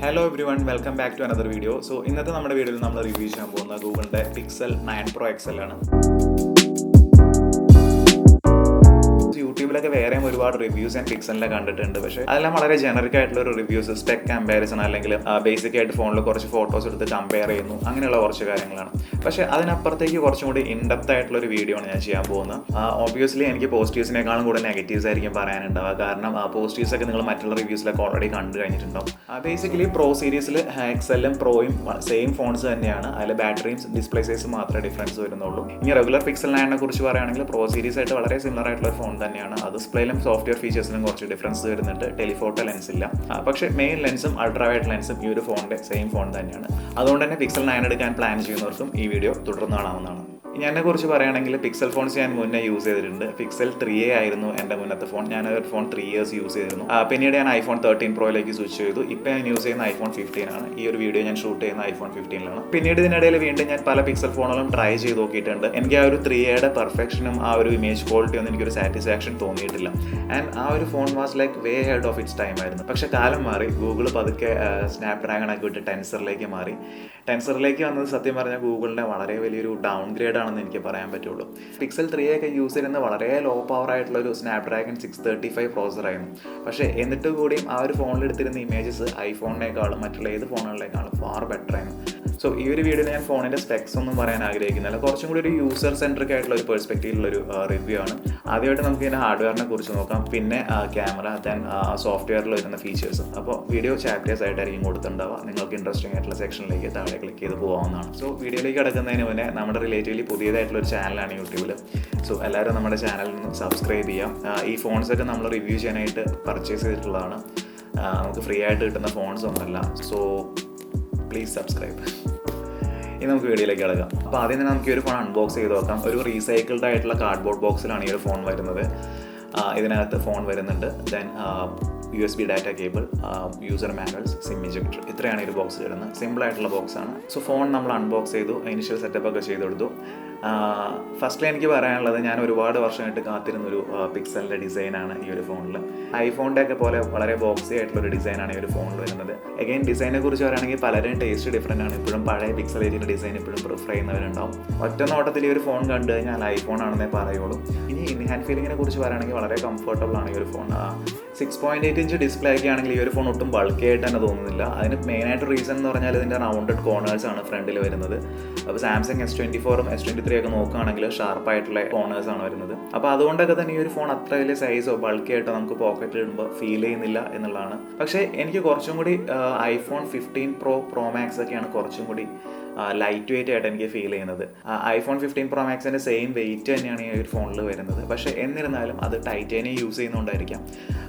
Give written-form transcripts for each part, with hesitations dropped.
Hello everyone, welcome back to another video. So ഇന്നത്തെ നമ്മുടെ വീഡിയോയിൽ നമ്മൾ റിവ്യൂ ചെയ്യാൻ പോകുന്ന ഗൂഗിളിൻ്റെ പിക്സൽ 9 Pro XL ആണ്. യൂട്യൂബിലൊക്കെ വേറെയും ഒരുപാട് റിവ്യൂസ് ഞാൻ പിക്സലിനെ കണ്ടിട്ടുണ്ട്. പക്ഷേ അതെല്ലാം വളരെ ജനറിക് ആയിട്ടുള്ള ഒരു റിവ്യൂസ്, സ്പെക് കമ്പാരിസൺ, അല്ലെങ്കിൽ ബേസിക് ആയിട്ട് ഫോണിൽ കുറച്ച് ഫോട്ടോസ് എടുത്ത് കമ്പയർ ചെയ്യുന്നു, അങ്ങനെയുള്ള കുറച്ച് കാര്യങ്ങളാണ്. പക്ഷേ അതിനപ്പുറത്തേക്ക് കുറച്ചും കൂടി ഇൻഡെപ്ത് ആയിട്ടുള്ള ഒരു വീഡിയോ ആണ് ഞാൻ ചെയ്യാൻ പോകുന്നത്. ഓബ്വിയസ്ലി എനിക്ക് പോസിറ്റീവ്സിനേക്കാളും കൂടെ നെഗറ്റീവ്സ് ആയിരിക്കും പറയാനുണ്ടാവുക. കാരണം പോസിറ്റീവ്സ് ഒക്കെ നിങ്ങൾ മറ്റുള്ള റിവ്യൂസിലൊക്കെ ഓൾറെഡി കണ്ടു കഴിഞ്ഞിട്ടുണ്ടാവും. ബേസിക്കലി പ്രോ സീരീസിൽ എക്സെല്ലും പ്രോയും സെയിം ഫോൺസ് തന്നെയാണ്. അതിൽ ബാറ്ററിയും ഡിസ്പ്ലേ സൈസും മാത്രമേ ഡിഫറൻസ് വരുന്നുള്ളൂ. ഇനി റെഗുലർ പിക്സൽ 9 കുറിച്ച് പറയുകയാണെങ്കിൽ പ്രോ സീരീസ് ആയിട്ട് വളരെ സിമിലർ ആയിട്ടുള്ള ഫോൺ തന്നെയാണ്. അത് ഡിസ്പ്ലേയിലും സോഫ്റ്റ്വെയർ ഫീച്ചേഴ്സിലും കുറച്ച് ഡിഫറൻസ് വരുന്നുണ്ട്. ടെലിഫോട്ടോ ലെൻസ് ഇല്ല. പക്ഷേ മെയിൻ ലെൻസും അൾട്രാവൈഡ് ലെൻസും ഈ ഒരു ഫോണിൻ്റെ സെയിം ഫോൺ തന്നെയാണ്. അതുകൊണ്ട് തന്നെ പിക്സൽ 9 എടുക്കാൻ പ്ലാൻ ചെയ്യുന്നവർക്കും ഈ വീഡിയോ തുടർന്ന് കാണാവുന്നതാണ്. എന്നെ കുറിച്ച് പറയുകയാണെങ്കിൽ പിക്സൽ ഫോൺസ് ഞാൻ മുന്നേ യൂസ് ചെയ്തിട്ടുണ്ട്. പിക്സൽ 3a ആയിരുന്നു എൻ്റെ മുന്നത്തെ ഫോൺ. ഞാനൊരു ഫോൺ 3 years യൂസ് ചെയ്തിരുന്നു. പിന്നീട് ഞാൻ iPhone 13 Proയിലേക്ക് സ്വിച്ച് ചെയ്തു. ഇപ്പോൾ ഞാൻ യൂസ് ചെയ്യുന്ന iPhone 15 ആണ്. ഈ ഒരു വീഡിയോ ഞാൻ ഷൂട്ട് ചെയ്യുന്ന iPhone 15ലാണ്. പിന്നീട് ഇതിനിടയിൽ വീണ്ടും ഞാൻ പല പിക്സൽ ഫോണുകളും ട്രൈ ചെയ്ത് നോക്കിയിട്ടുണ്ട്. എനിക്ക് ആ ഒരു 3a പെർഫെക്ഷനും ആ ഒരു ഇമേജ് ക്വാളിറ്റി ഒന്നും എനിക്കൊരു സാറ്റിസ്ഫാക്ഷൻ തോന്നിയിട്ടില്ല. ആൻഡ് ആ ഒരു phone was like way head of its time ആയിരുന്നു. പക്ഷേ കാലം മാറി. ഗൂഗിൾ പതുക്കെ സ്നാപ്ഡ്രാഗൺ ഒക്കെ വിട്ട് ടെൻസറിലേക്ക് മാറി. ടെൻസറിലേക്ക് വന്നത് സത്യം പറഞ്ഞാൽ ഗൂഗിളിൻ്റെ വളരെ വലിയൊരു ഡൗൺ ഗ്രേഡ് ആണെന്ന് എനിക്ക് പറയാൻ പറ്റുള്ളൂ. പിക്സൽ 3a ഒക്കെ യൂസ് ചെയ്യുന്നത് വളരെ ലോ പവർ ആയിട്ടുള്ള ഒരു സ്നാപ്ഡ്രാഗൺ 635 പ്രോസറായിരുന്നു. പക്ഷേ എന്നിട്ട് കൂടിയും ആ ഒരു ഫോണിൽ എടുത്തിരുന്ന ഇമേജസ് ഐഫോണിനേക്കാളും മറ്റുള്ള ഏത് ഫോണുകളിലേക്കാളും ഫാർ ബെറ്റർ ആയിരുന്നു. സോ ഈ ഒരു വീഡിയോയിൽ ഞാൻ ഫോണിൻ്റെ സ്പെക്സ് ഒന്നും പറയാൻ ആഗ്രഹിക്കുന്നില്ല. കുറച്ചും കൂടി ഒരു യൂസർ സെൻട്രിക് ആയിട്ടുള്ള ഒരു പെർസ്പെക്റ്റീവിലുള്ളൊരു റിവ്യൂ ആണ്. ആദ്യമായിട്ട് നമുക്ക് ഇതിൻ്റെ ഹാർഡ്വെയറിനെ കുറിച്ച് നോക്കാം, പിന്നെ ക്യാമറ, ദെൻ സോഫ്റ്റ്വെയറിൽ വരുന്ന ഫീച്ചേഴ്സ്. അപ്പോൾ വീഡിയോ ചാപ്റ്റേഴ്സ് ആയിട്ടായിരിക്കും കൊടുത്തിട്ടുണ്ടാവുക. നിങ്ങൾക്ക് ഇൻട്രസ്റ്റിംഗ് ആയിട്ടുള്ള സെക്ഷനിലേക്ക് താഴെ ക്ലിക്ക് ചെയ്ത് പോകാവുന്നതാണ്. സോ വീഡിയോയിലേക്ക് കിടക്കുന്നതിന് മുന്നേ നമ്മുടെ റിലേറ്റീവ്ലി പുതിയതായിട്ടുള്ള ഒരു ചാനലാണ് യൂട്യൂബിൽ. സോ എല്ലാവരും നമ്മുടെ ചാനലിൽ നിന്ന് സബ്സ്ക്രൈബ് ചെയ്യാം. ഈ ഫോൺസൊക്കെ നമ്മൾ റിവ്യൂ ചെയ്യാനായിട്ട് പർച്ചേസ് ചെയ്തിട്ടുള്ളതാണ്. നമുക്ക് ഫ്രീ ആയിട്ട് കിട്ടുന്ന ഫോൺസ് ഒന്നുമല്ല. So please subscribe. ഇനി നമുക്ക് വീഡിയോയിലേക്ക് കിടക്കാം. അപ്പോൾ ആദ്യം തന്നെ നമുക്ക് ഈ ഒരു ഫോൺ അൺബോക്സ് ചെയ്ത് നോക്കാം. ഒരു റീസൈക്കിൾഡ് ആയിട്ടുള്ള കാർഡ്ബോർഡ് ബോക്സിലാണ് ഈ ഒരു ഫോൺ വരുന്നത്. ഇതിനകത്ത് ഫോൺ വരുന്നുണ്ട്. Then USB data cable, user manuals, SIM ejector, ഇത്രയാണ് ഈ ഒരു ബോക്സ് വരുന്നത്. സിമ്പിൾ ആയിട്ടുള്ള ബോക്സാണ്. സോ ഫോൺ നമ്മൾ അൺബോക്സ് ചെയ്തു, ഇനിഷ്യൽ സെറ്റപ്പ് ഒക്കെ ചെയ്ത് കൊടുത്തു. ഫസ്റ്റ്ലി എനിക്ക് പറയാനുള്ളത്, ഞാൻ ഒരുപാട് വർഷമായിട്ട് കാത്തിരുന്നൊരു പിക്സലിൻ്റെ ഡിസൈനാണ് ഈ ഒരു ഫോണിൽ. ഐഫോണിൻ്റെ ഒക്കെ പോലെ വളരെ ബോക്സി ആയിട്ടുള്ളൊരു ഡിസൈനാണ് ഈ ഒരു ഫോണിൽ വരുന്നത്. അഗൈൻ ഡിസൈനെ കുറിച്ച് പറയുകയാണെങ്കിൽ പലരും ടേസ്റ്റ് ഡിഫറൻ്റ് ആണ്. ഇപ്പോഴും പഴയ പിക്സൽ ഏരിയയുടെ ഡിസൈൻ ഇപ്പോഴും പ്രിഫർ ചെയ്യുന്നവരുണ്ടാവും. ഒറ്റ നോട്ടത്തിൽ ഈ ഒരു ഫോൺ കണ്ടു കഴിഞ്ഞാൽ ഐഫോൺ ആണെന്നേ പറയുള്ളൂ. ഇനി ഇൻ ഹാൻഡ് ഫീലിങ്ങിനെ കുറിച്ച് പറയുകയാണെങ്കിൽ വളരെ കംഫർട്ടബിൾ ആണ് ഈ ഒരു ഫോൺ. 6.8 ഇഞ്ച് ഡിസ്പ്ലേ ഒക്കെ ആണെങ്കിൽ ഈ ഒരു ഫോൺ ഒട്ടും ബൾക്കി ആയിട്ട് തന്നെ തോന്നുന്നില്ല. അതിന് മെയിനായിട്ട് റീസൺ എന്ന് പറഞ്ഞാൽ ഇതിൻ്റെ റൗണ്ടഡ് കോർണേഴ്സ് ആണ് ഫ്രണ്ടിൽ വരുന്നത്. അപ്പോൾ സാംസങ് S24 S23 ഒക്കെ നോക്കുകയാണെങ്കിൽ ഷാർപ്പായിട്ടുള്ള കോർണേഴ്സ് ആണ് വരുന്നത്. അപ്പോൾ അതുകൊണ്ടൊക്കെ തന്നെ ഈ ഒരു ഫോൺ അത്ര വലിയ സൈസോ ബൾക്കി ആയിട്ടോ നമുക്ക് പോക്കറ്റിൽ ഇടുമ്പോൾ ഫീൽ ചെയ്യുന്നില്ല എന്നുള്ളതാണ്. പക്ഷേ എനിക്ക് കുറച്ചും കൂടി iPhone 15 Pro Max ഒക്കെയാണ് കുറച്ചും കൂടി ലൈറ്റ് വെയിറ്റ് ആയിട്ട് എനിക്ക് ഫീൽ ചെയ്യുന്നത്. iPhone 15 Pro Maxൻ്റെ സെയിം വെയിറ്റ് തന്നെയാണ് ഈ ഒരു ഫോണിൽ വരുന്നത്. പക്ഷേ എന്നിരുന്നാലും അത് ടൈറ്റാനിയം യൂസ് ചെയ്യുന്നതുകൊണ്ടായിരിക്കാം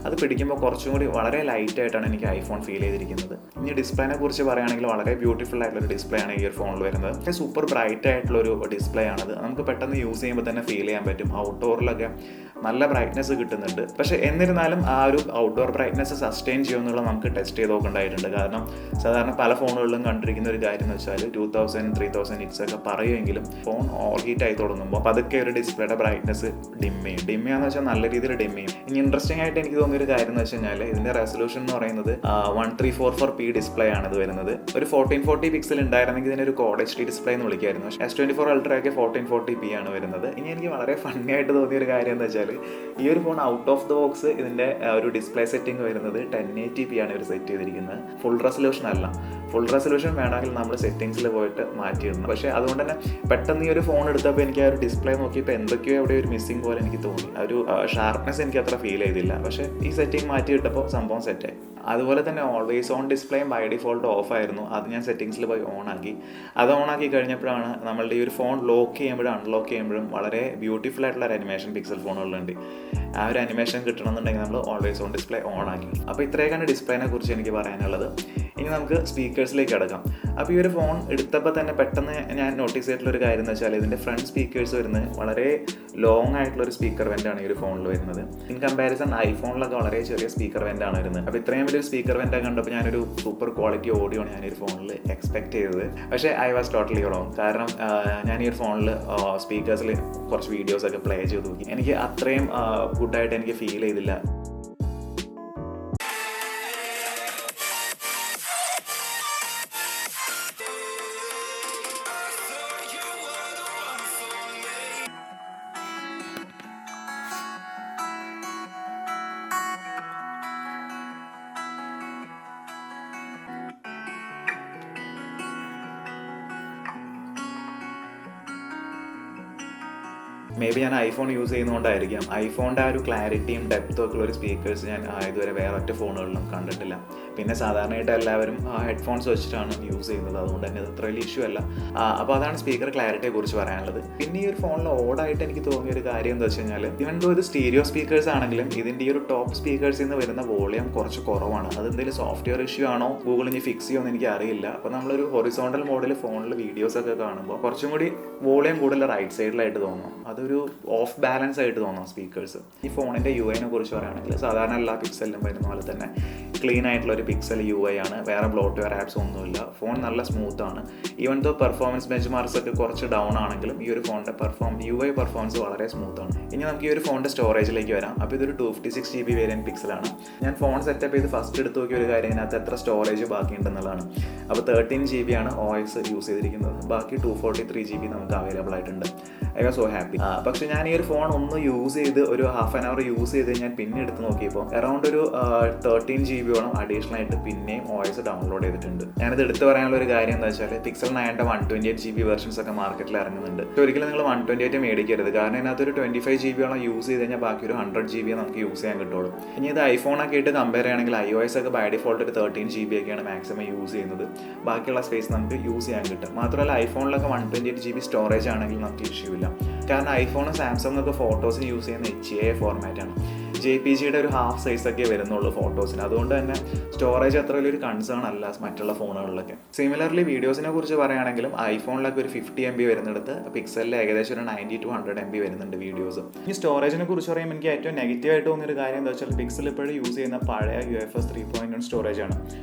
അത് പിടിക്കുമ്പോൾ കുറച്ചും കൂടി വളരെ ലൈറ്റ് ആയിട്ടാണ് എനിക്ക് ഐഫോൺ ഫീൽ ചെയ്തിരിക്കുന്നത്. ഇനി ഡിസ്പ്ലേനെ കുറിച്ച് പറയുകയാണെങ്കിൽ വളരെ ബ്യൂട്ടിഫുൾ ആയിട്ടുള്ളൊരു ഡിസ്പ്ലേ ആണ് ഈ ഒരു ഫോണിൽ വരുന്നത്. സൂപ്പർ ബ്രൈറ്റ് ആയിട്ടുള്ളൊരു ഡിസ്പ്ലേ ആണത്. നമുക്ക് പെട്ടെന്ന് യൂസ് ചെയ്യുമ്പോൾ തന്നെ ഫീൽ ചെയ്യാൻ പറ്റും. ഔട്ട്ഡോറിലൊക്കെ നല്ല ബ്രൈറ്റ്നെസ് കിട്ടുന്നുണ്ട്. പക്ഷേ എന്നിരുന്നാലും ആ ഒരു ഔട്ട്ഡോർ ബ്രൈറ്റ്നെസ് സസ്റ്റെയിൻ ചെയ്യുമെന്നുള്ളത് നമുക്ക് ടെസ്റ്റ് ചെയ്ത് നോക്കേണ്ടതായിട്ടുണ്ട്. കാരണം സാധാരണ പല ഫോണുകളിലും കണ്ടിരിക്കുന്ന ഒരു കാര്യം എന്ന് വെച്ചാൽ 2000-3000 നിറ്റ്സ് ഒക്കെ പറയുമെങ്കിലും ഫോൺ ഓവർ ഹീറ്റ് ആയി തുടങ്ങുമ്പോൾ അതൊക്കെ ഒരു ഡിസ്പ്ലേയുടെ ബ്രൈറ്റ്നെസ് ഡിം ചെയ്യുകയെന്ന് വെച്ചാൽ നല്ല രീതിയിൽ ഡിം ചെയ്യും. ഇനി ഇൻട്രസ്റ്റിംഗ് ആയിട്ട് എനിക്ക് തോന്നിയൊരു കാര്യം എന്ന് വെച്ച് കഴിഞ്ഞാൽ ഇതിൻ്റെ റെസൊല്യൂഷൻ എന്ന് പറയുന്നത് 1344p ഡിസ്പ്ലേ ആണ് ഇത് വരുന്നത്. ഒരു 1440 പിക്സൽ ഉണ്ടായിരുന്നെങ്കിൽ ഇതിനൊരു Quad HD ഡിസ്പ്ലേ എന്ന് വിളിക്കായിരുന്നു. S24 Ultra ഒക്കെ 1440p ആണ് വരുന്നത്. ഇനി എനിക്ക് വളരെ ഫണ്ണി ആയിട്ട് തോന്നിയൊരു കാര്യം എന്ന് വെച്ചാൽ ഈ ഒരു phone out of the box ഇതിൻ്റെ ഒരു ഡിസ്പ്ലേ സെറ്റിംഗ് വരുന്നത് 1080p ആണ് ഇവർ സെറ്റ് ചെയ്തിരിക്കുന്നത്. ഫുൾ റെസൊല്യൂഷൻ അല്ല. ഫുൾ റെസൊല്യൂഷൻ വേണമെങ്കിൽ നമ്മൾ സെറ്റിംഗ്സിൽ പോയിട്ട് മാറ്റിയിടണം. പക്ഷേ അതുകൊണ്ട് തന്നെ പെട്ടെന്ന് ഈ ഒരു ഫോൺ എടുത്തപ്പോൾ എനിക്ക് ആ ഒരു ഡിസ്പ്ലേ നോക്കിയപ്പോൾ എന്തൊക്കെയോ അവിടെ ഒരു മിസ്സിംഗ് പോലെ എനിക്ക് തോന്നി. ആ ഒരു ഷാർപ്നെസ് എനിക്ക് അത്ര ഫീൽ ചെയ്തില്ല. പക്ഷേ ഈ സെറ്റിംഗ് മാറ്റിയിട്ടപ്പോൾ സംഭവം സെറ്റായി. അതുപോലെ തന്നെ ഓൾവേസ് ഓൺ ഡിസ്പ്ലേയും ബൈ ഡിഫോൾട്ട് ഓഫ് ആയിരുന്നു. അത് ഞാൻ സെറ്റിംഗ്സിൽ പോയി ഓണാക്കി. അത് ഓണാക്കി കഴിഞ്ഞപ്പോഴാണ് നമ്മളുടെ ഈ ഒരു ഫോൺ ലോക്ക് ചെയ്യുമ്പോഴും അൺലോക്ക് ചെയ്യുമ്പോഴും വളരെ ബ്യൂട്ടിഫുൾ ആയിട്ടുള്ള ഒരു അനിമേഷൻ പിക്സൽ ഫോണുകളുണ്ട്. ആ ഒരു അനിമേഷൻ കിട്ടണമെന്നുണ്ടെങ്കിൽ നമ്മൾ ഓൾവേസ് ഓൺ ഡിസ്പ്ലേ ഓൺ ആക്കി. അപ്പോൾ ഇത്രയൊക്കെയാണ് ഡിസ്പ്ലേനെ കുറിച്ച് എനിക്ക് പറയാനുള്ളത്. ഇനി നമുക്ക് സ്പീക്കേഴ്സിലേക്ക് കിടക്കാം. അപ്പോൾ ഈ ഒരു ഫോൺ എടുത്തപ്പോൾ തന്നെ പെട്ടെന്ന് ഞാൻ നോട്ടീസ് ചെയ്തിട്ടുള്ളൊരു കാര്യം എന്ന് വെച്ചാൽ ഇതിൻ്റെ ഫ്രണ്ട് സ്പീക്കേഴ്സ് വരുന്നത് വളരെ ലോങ് ആയിട്ടുള്ളൊരു സ്പീക്കർ വെൻ്റാണ് ഈ ഒരു ഫോണിൽ വരുന്നത്. ഇൻ കമ്പാരിസൺ ഐഫോണിലൊക്കെ വളരെ ചെറിയ സ്പീക്കർ വെൻ്റാണ് വരുന്നത്. അപ്പോൾ ഇത്രയും വലിയൊരു സ്പീക്കർ വെൻ്റൊക്കെ കണ്ടപ്പോൾ ഞാനൊരു സൂപ്പർ ക്വാളിറ്റി ഓഡിയോ ആണ് ഞാൻ ഈ ഒരു ഫോണിൽ എക്സ്പെക്ട് ചെയ്തത്. പക്ഷേ ഐ വാസ് ടോട്ടലി റോങ്. കാരണം ഞാൻ ഈ ഒരു ഫോണിൽ സ്പീക്കേഴ്സിൽ കുറച്ച് വീഡിയോസൊക്കെ പ്ലേ ചെയ്ത് നോക്കി. എനിക്ക് അത്രയും ഗുഡായിട്ട് എനിക്ക് ഫീൽ ചെയ്തില്ല. മേ ബി ഞാൻ ഐഫോൺ യൂസ് ചെയ്യുന്നതുകൊണ്ടായിരിക്കാം ഐഫോണിൻ്റെ ആ ഒരു ക്ലാരിറ്റിയും ഡെപ്തും ഒക്കെ ഉള്ള ഒരു സ്പീക്കേഴ്സ് ഞാൻ ഇതുവരെ വേറെ ഒറ്റ ഫോണുകളിലും കണ്ടിട്ടില്ല. പിന്നെ സാധാരണയായിട്ട് എല്ലാവരും ഹെഡ്ഫോൺസ് വെച്ചിട്ടാണ് യൂസ് ചെയ്യുന്നത്, അതുകൊണ്ട് തന്നെ അത് അത്ര വലിയ ഇഷ്യൂ അല്ല. അപ്പോൾ അതാണ് സ്പീക്കർ ക്ലാരിറ്റിയെ കുറിച്ച് പറയാനുള്ളത്. പിന്നെ ഈ ഒരു ഫോണിൽ ഓടായിട്ട് എനിക്ക് തോന്നിയ ഒരു കാര്യം എന്താ വെച്ച് കഴിഞ്ഞാൽ, ഇവൻ ദോ ഇത് സ്റ്റീരിയോ സ്പീക്കേഴ്സ് ആണെങ്കിലും ഇതിൻ്റെ ഈ ഒരു ടോപ്പ് സ്പീക്കേഴ്സിൽ നിന്ന് വരുന്ന വോളിയം കുറച്ച് കുറവാണ്. അതെന്തെങ്കിലും സോഫ്റ്റ്വെയർ ഇഷ്യൂ ആണോ ഗൂഗിൾ ഇനി ഫിക്സ് ചെയ്യുമെന്ന് എനിക്ക് അറിയില്ല. അപ്പോൾ നമ്മളൊരു ഹൊറിസോണ്ടൽ മോഡിൽ ഫോണിൽ വീഡിയോസ് ഒക്കെ കാണുമ്പോൾ കുറച്ചും കൂടി വോളിയം കൂടുതൽ റൈറ്റ് സൈഡിലായിട്ട് തോന്നും. അതൊരു ഓഫ് ബാലൻസ് ആയിട്ട് തോന്നും സ്പീക്കേഴ്സ്. ഈ ഫോണിൻ്റെ UI കുറിച്ച് പറയുകയാണെങ്കിൽ സാധാരണ എല്ലാ പിക്സലിലും വരുന്ന പോലെ തന്നെ ക്ലീൻ ആയിട്ടുള്ള ഒരു പിക്സൽ UI ആണ്. വേറെ ബ്ലോട്ട്വെയർ ആപ്സ് ഒന്നുമില്ല. ഫോൺ നല്ല സ്മൂത്ത് ആണ്. Even though performance benchmarks ഒക്കെ കുറച്ച് ഡൗൺ ആണെങ്കിലും ഈ ഒരു ഫോണിൻ്റെ UI പെർഫോമൻസ് വളരെ സ്മൂത്ത് ആണ്. ഇനി നമുക്ക് ഈ ഒരു ഫോണിൻ്റെ സ്റ്റോറേജിലേക്ക് വരാം. അപ്പോൾ ഇതൊരു 256 GB വേരിയൻറ്റ് പിക്സലാണ്. ഞാൻ ഫോൺ സെറ്റപ്പ് ചെയ്ത് ഫസ്റ്റ് എടുത്ത് നോക്കിയ ഒരു കാര്യം ഇതിനകത്ത് എത്ര സ്റ്റോറേജ് ബാക്കിയുണ്ടെന്നുള്ളതാണ്. അപ്പോൾ 13 GB ആണ് OS യൂസ് ചെയ്തിരിക്കുന്നത്. ബാക്കി 243 GB നമുക്ക് അവൈലബിൾ ആയിട്ടുണ്ട്. I was so happy. പക്ഷേ ഞാൻ ഈ ഒരു ഫോൺ ഒന്ന് യൂസ് ചെയ്ത് ഒരു ഹാഫ് ആൻ അവർ യൂസ് ചെയ്ത് ഞാൻ പിന്നെ എടുത്ത് നോക്കിയപ്പോൾ അറൗണ്ട് ഒരു 13 GB അഡീഷണൽ ആയിട്ട് പിന്നെയും OS ഡൗൺലോഡ് ചെയ്തിട്ടുണ്ട്. ഞാനിത് എടുത്ത് പറയാനുള്ള ഒരു കാര്യം എന്താ വെച്ചാൽ പിക്സൽ 9ന്റെ 128 GB വെർഷൻസ് ഒക്കെ മാർക്കറ്റിൽ ഇറങ്ങുന്നുണ്ട്. ഒരിക്കലും നിങ്ങൾ 128 മേടിക്കരുത്. കാരണം ഇതിനകത്തൊരു 25 GB യൂസ് ചെയ്ത് കഴിഞ്ഞാൽ ബാക്കി ഒരു 100 GB നമുക്ക് യൂസ് ചെയ്യാൻ കിട്ടുള്ളൂ. ഇനി ഇത് ഐഫോണൊക്കെ ആയിട്ട് കമ്പയർ ചെയ്യുകയാണെങ്കിൽ iOS ഒക്കെ ബൈ ഡിഫോൾട്ട് ഒരു 13 GB ഒക്കെയാണ് മാക്സിമം യൂസ് ചെയ്യുന്നത്. ബാക്കിയുള്ള സ്പേസ് നമുക്ക് യൂസ് ചെയ്യാൻ കിട്ടും. മാത്രമല്ല ഐഫോണിലൊക്കെ 128 GB സ്റ്റോറേജ് ആണെങ്കിൽ നമുക്ക് ഇഷ്യൂ ഇല്ല. കാരണം ഐഫോണും സാംസങ് ഒക്കെ ഫോട്ടോസിന് യൂസ് ചെയ്യുന്ന HA ഫോർമാറ്റാണ്. JPGയുടെ ഒരു ഹാഫ് സൈസൊക്കെ വരുന്നുള്ളൂ ഫോട്ടോസിന്. അതുകൊണ്ട് തന്നെ സ്റ്റോറേജ് അത്ര വലിയൊരു കൺസേൺ അല്ല മറ്റുള്ള ഫോണുകളിലൊക്കെ. സിമിലർലി വീഡിയോസിനെ കുറിച്ച് പറയുകയാണെങ്കിലും ഐഫോണിലൊക്കെ ഒരു 50 MB വരുന്നിടത്ത് പിക്സലിൽ ഏകദേശം ഒരു 90 to 100 MB വരുന്നുണ്ട് വീഡിയോസ്. ഈ സ്റ്റോറേജിനെ കുറിച്ച് പറയുമ്പോൾ എനിക്ക് ഏറ്റവും നെഗറ്റീവായിട്ട് തോന്നിയൊരു കാര്യം എന്താ വെച്ചാൽ പിക്സൽ ഇപ്പോഴും യൂസ് ചെയ്യുന്ന പഴയ UFS 3.1 സ്റ്റോറേജ് ആണ്.